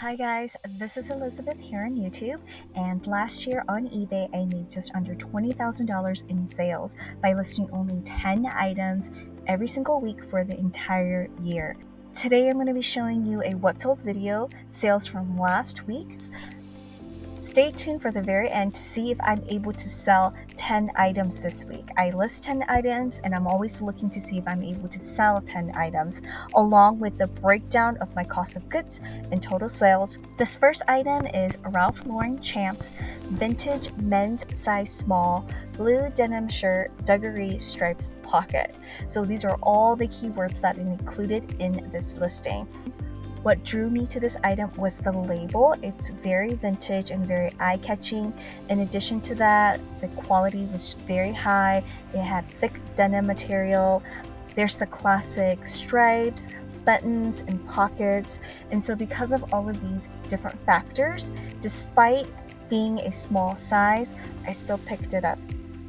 Hi guys, this is Elizabeth here on YouTube, and last year on eBay I made just under $20,000 in sales by listing only 10 items every single week for the entire year. Today I'm going to be showing you a what sold video, sales from last week. Stay tuned for the very end to see if I'm able to sell 10 items this week. I list 10 items and I'm always looking to see if I'm able to sell 10 items, along with the breakdown of my cost of goods and total sales. This first item is Ralph Lauren Champs Vintage Men's Size Small Blue Denim Shirt Dungaree Stripes Pocket. So these are all the keywords that are included in this listing. What drew me to this item was the label. It's very vintage and very eye-catching. In addition to that, the quality was very high. It had thick denim material. There's the classic stripes, buttons, and pockets. And so because of all of these different factors, despite being a small size, I still picked it up.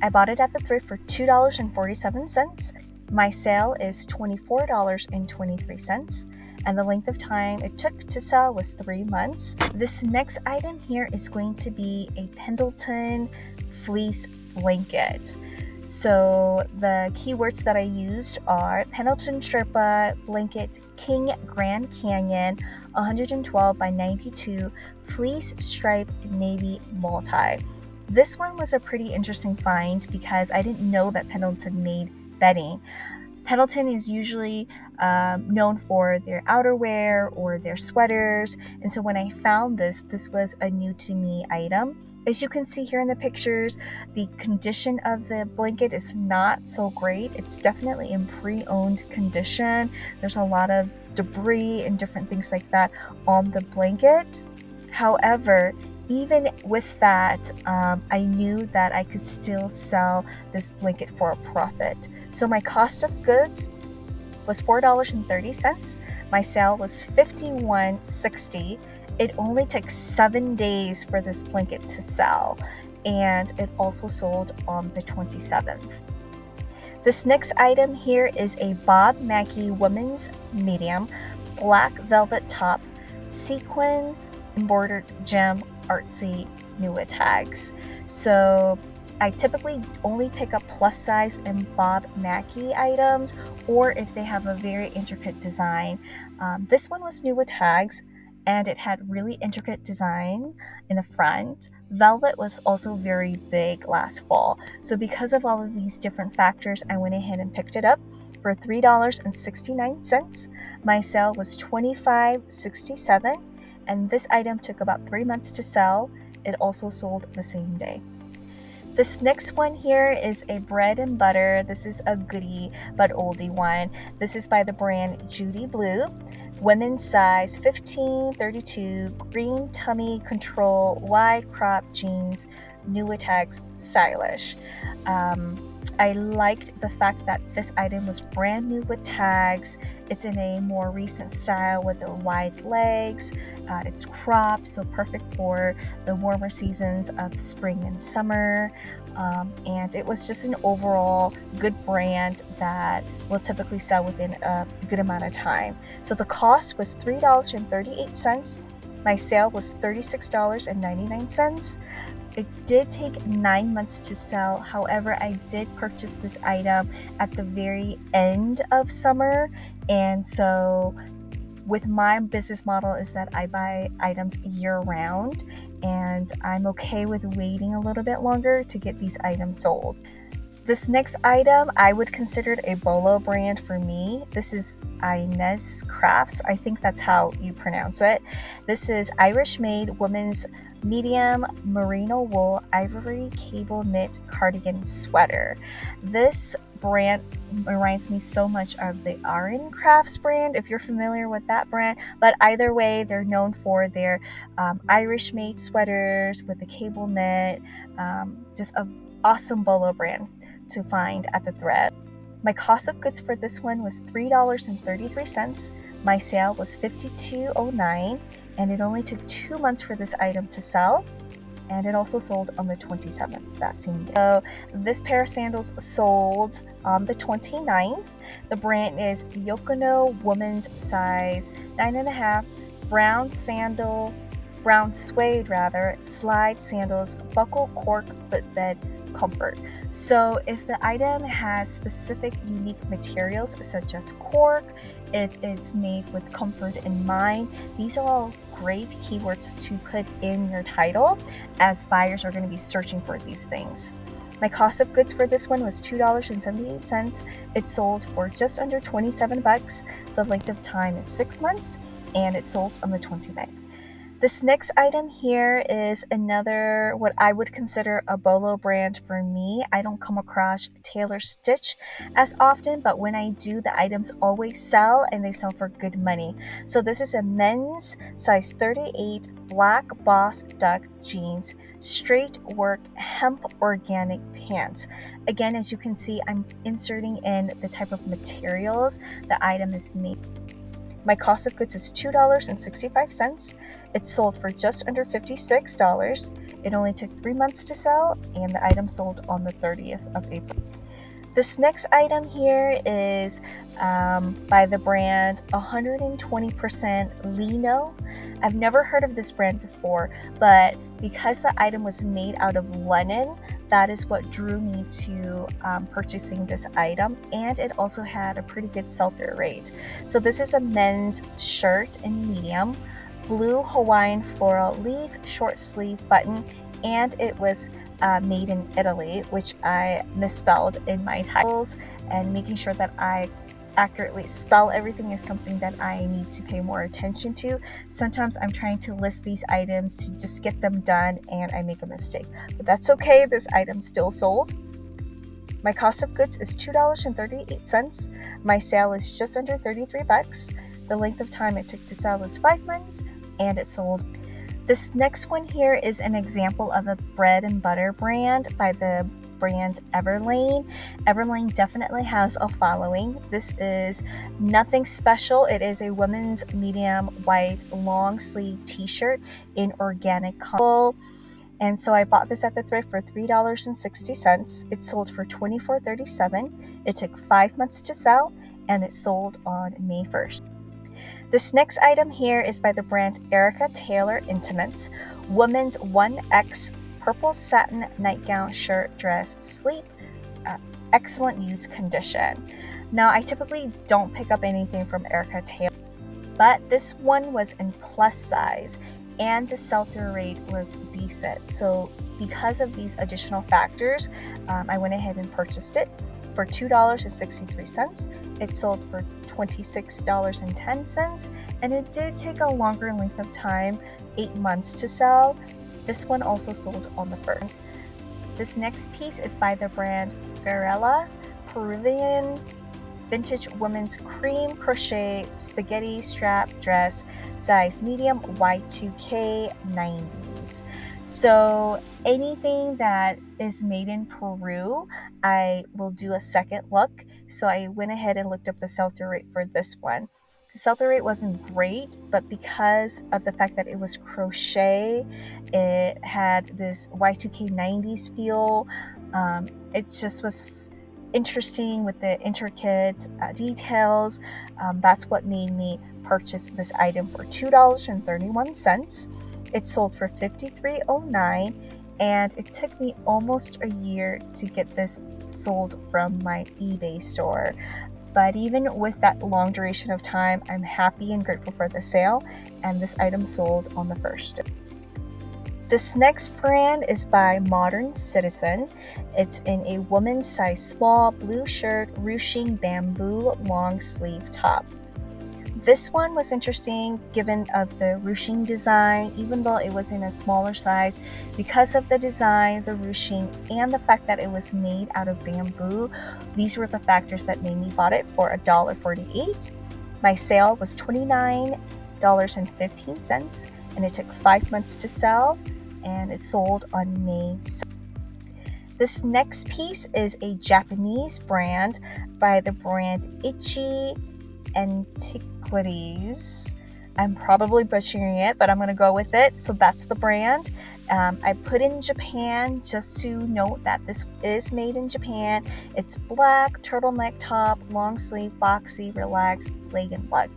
I bought it at the thrift for $2.47. My sale is $24.23. And the length of time it took to sell was 3 months. This next item here is going to be a Pendleton fleece blanket. So the keywords that I used are Pendleton Sherpa Blanket King Grand Canyon 112 by 92 Fleece Stripe Navy Multi. This one was a pretty interesting find because I didn't know that Pendleton made bedding. Pendleton is usually known for their outerwear or their sweaters, and so when I found this was a new to me item. As you can see here in the pictures, the condition of the blanket is not so great. It's definitely in pre-owned condition. There's a lot of debris and different things like that on the blanket. However, even with that, I knew that I could still sell this blanket for a profit. So my cost of goods was $4.30. My sale was $51.60. It only took 7 days for this blanket to sell, and it also sold on the 27th. This next item here is a Bob Mackie women's medium black velvet top, sequin embroidered gem artsy Nua tags. So I typically only pick up plus size and Bob Mackie items, or if they have a very intricate design. This one was Nua tags, and it had really intricate design in the front. Velvet was also very big last fall. So because of all of these different factors, I went ahead and picked it up for $3.69. My sale was $25.67. And this item took about 3 months to sell. It also sold the same day. This next one here is a bread and butter. This is a goodie but oldie one. This is by the brand Judy Blue. Women's size 15-32, green tummy control, wide crop jeans, Nua tags, stylish. I liked the fact that this item was brand new with tags. It's in a more recent style with the wide legs. It's cropped, so perfect for the warmer seasons of spring and summer. And it was just an overall good brand that will typically sell within a good amount of time. So the cost was $3.38. My sale was $36.99. It did take 9 months to sell. However, I did purchase this item at the very end of summer. And so with my business model is that I buy items year round, and I'm okay with waiting a little bit longer to get these items sold. This next item, I would consider it a Bolo brand for me. This is Inez Crafts. I think that's how you pronounce it. This is Irish-made women's medium merino wool ivory cable knit cardigan sweater. This brand reminds me so much of the Aran Crafts brand, if you're familiar with that brand. But either way, they're known for their Irish-made sweaters with the cable knit. Just an awesome Bolo brand to find at the thread. My cost of goods for this one was $3.33. My sale was $52.09, and it only took 2 months for this item to sell, and it also sold on the 27th that same day. So this pair of sandals sold on the 29th. The brand is Yokono women's size 9.5 brown suede slide sandals, buckle cork footbed comfort. So if the item has specific unique materials such as cork, if it's made with comfort in mind, these are all great keywords to put in your title, as buyers are going to be searching for these things. My cost of goods for this one was $2.78. It sold for just under $27. The length of time is 6 months, and it sold on the 29th. This next item here is another, what I would consider a Bolo brand for me. I don't come across Tailor Stitch as often, but when I do, the items always sell, and they sell for good money. So this is a men's size 38 black Boss Duck jeans, straight work hemp organic pants. Again, as you can see, I'm inserting in the type of materials the item is made. My cost of goods is $2.65. It sold for just under $56. It only took 3 months to sell, and the item sold on the 30th of April. This next item here is by the brand 120% Lino. I've never heard of this brand before, but because the item was made out of linen, that is what drew me to purchasing this item, and it also had a pretty good sell-through rate. So this is a men's shirt in medium, blue Hawaiian floral leaf, short sleeve button, and it was made in Italy, which I misspelled in my titles, and making sure that I accurately spell everything is something that I need to pay more attention to. Sometimes I'm trying to list these items to just get them done, and I make a mistake, but that's okay. This item still sold. My cost of goods is $2.38. My sale is just under $33. The length of time it took to sell is 5 months, and it sold. This next one here is an example of a bread and butter brand by the brand Everlane. Everlane definitely has a following. This is nothing special. It is a women's medium white long sleeve t-shirt in organic cotton. And so I bought this at the Thrift for $3.60. It sold for $24.37. It took 5 months to sell, and it sold on May 1st. This next item here is by the brand Erica Taylor Intimates, women's 1X purple satin nightgown, shirt, dress, sleep, excellent use condition. Now, I typically don't pick up anything from Erica Taylor, but this one was in plus size, and the sell-through rate was decent. So because of these additional factors, I went ahead and purchased it for $2.63. It sold for $26.10, and it did take a longer length of time, 8 months to sell. This one also sold on the 1st. This next piece is by the brand Farella, Peruvian vintage women's cream crochet spaghetti strap dress, size medium, Y2K 90s. So anything that is made in Peru, I will do a second look. So I went ahead and looked up the sell-through rate for this one. The sell-through rate wasn't great, but because of the fact that it was crochet, it had this Y2K 90s feel. It just was interesting with the intricate details. That's what made me purchase this item for $2.31. It sold for $53.09, and it took me almost a year to get this sold from my eBay store. But even with that long duration of time, I'm happy and grateful for the sale, and this item sold on the 1st. This next brand is by Modern Citizen. It's in a woman's size small, blue shirt, ruching bamboo long sleeve top. This one was interesting given of the ruching design, even though it was in a smaller size. Because of the design, the ruching, and the fact that it was made out of bamboo, these were the factors that made me bought it for $1.48. My sale was $29.15, and it took 5 months to sell, and it sold on May 2nd. This next piece is a Japanese brand by the brand Ichi Antiquities. I'm probably butchering it, but I'm going to go with it. So that's the brand. I put in Japan just to note that this is made in Japan. It's black, turtleneck top, long sleeve, boxy, relaxed, leg and blood.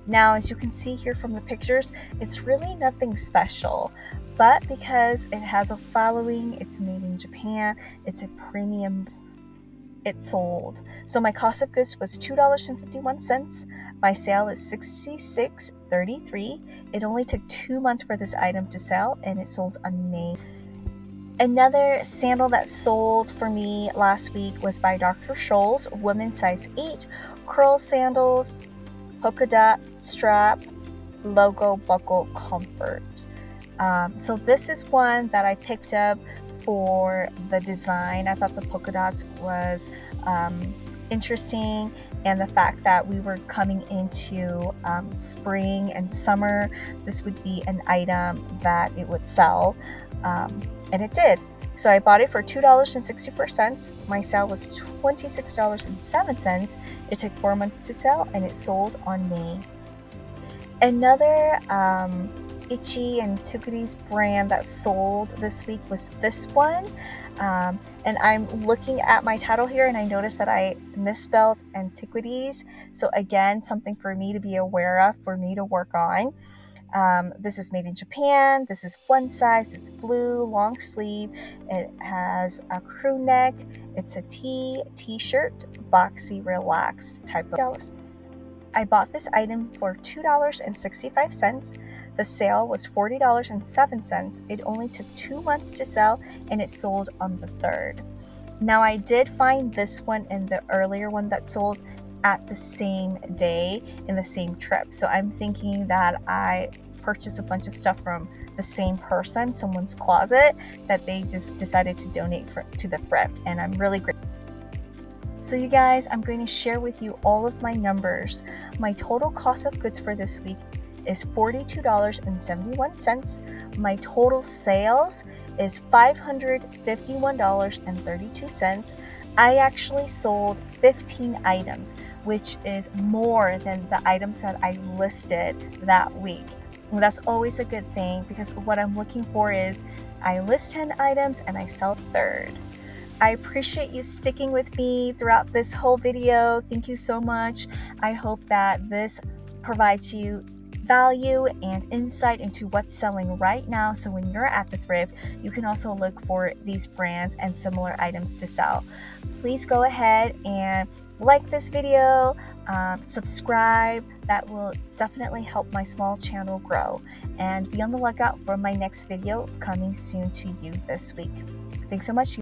Now, as you can see here from the pictures, it's really nothing special, but because it has a following, it's made in Japan, it's a premium, it sold. So my cost of goods was $2.51. My sale is $66.33. It only took 2 months for this item to sell, and it sold on May. Another sandal that sold for me last week was by Dr. Scholl's, women's size 8, curl sandals, polka dot strap, logo buckle comfort. So this is one that I picked up for the design. I thought the polka dots was interesting, and the fact that we were coming into spring and summer, this would be an item that it would sell, and it did. So I bought it for $2.64. My sale was $26.07. It took 4 months to sell, and it sold on May. Another Itchy and Tukuri's brand that sold this week was this one. And I'm looking at my title here, and I noticed that I misspelled antiquities. So again, something for me to be aware of, for me to work on. This is made in Japan. This is one size. It's blue, long sleeve. It has a crew neck. It's a t-shirt, boxy, relaxed type of dollars. I bought this item for $2.65. The sale was $40.07. It only took 2 months to sell, and it sold on the 3rd. Now, I did find this one and the earlier one that sold at the same day in the same trip. So I'm thinking that I purchased a bunch of stuff from the same person, someone's closet, that they just decided to donate to the thrift, and I'm really grateful. So you guys, I'm going to share with you all of my numbers. My total cost of goods for this week is $42.71. My total sales is $551.32. I actually sold 15 items, which is more than the items that I listed that week. And that's always a good thing, because what I'm looking for is I list 10 items and I sell third. I appreciate you sticking with me throughout this whole video. Thank you so much. I hope that this provides you value and insight into what's selling right now, so when you're at the thrift, you can also look for these brands and similar items to sell. Please go ahead and like this video, subscribe. That will definitely help my small channel grow, and be on the lookout for my next video coming soon to you this week. Thanks so much.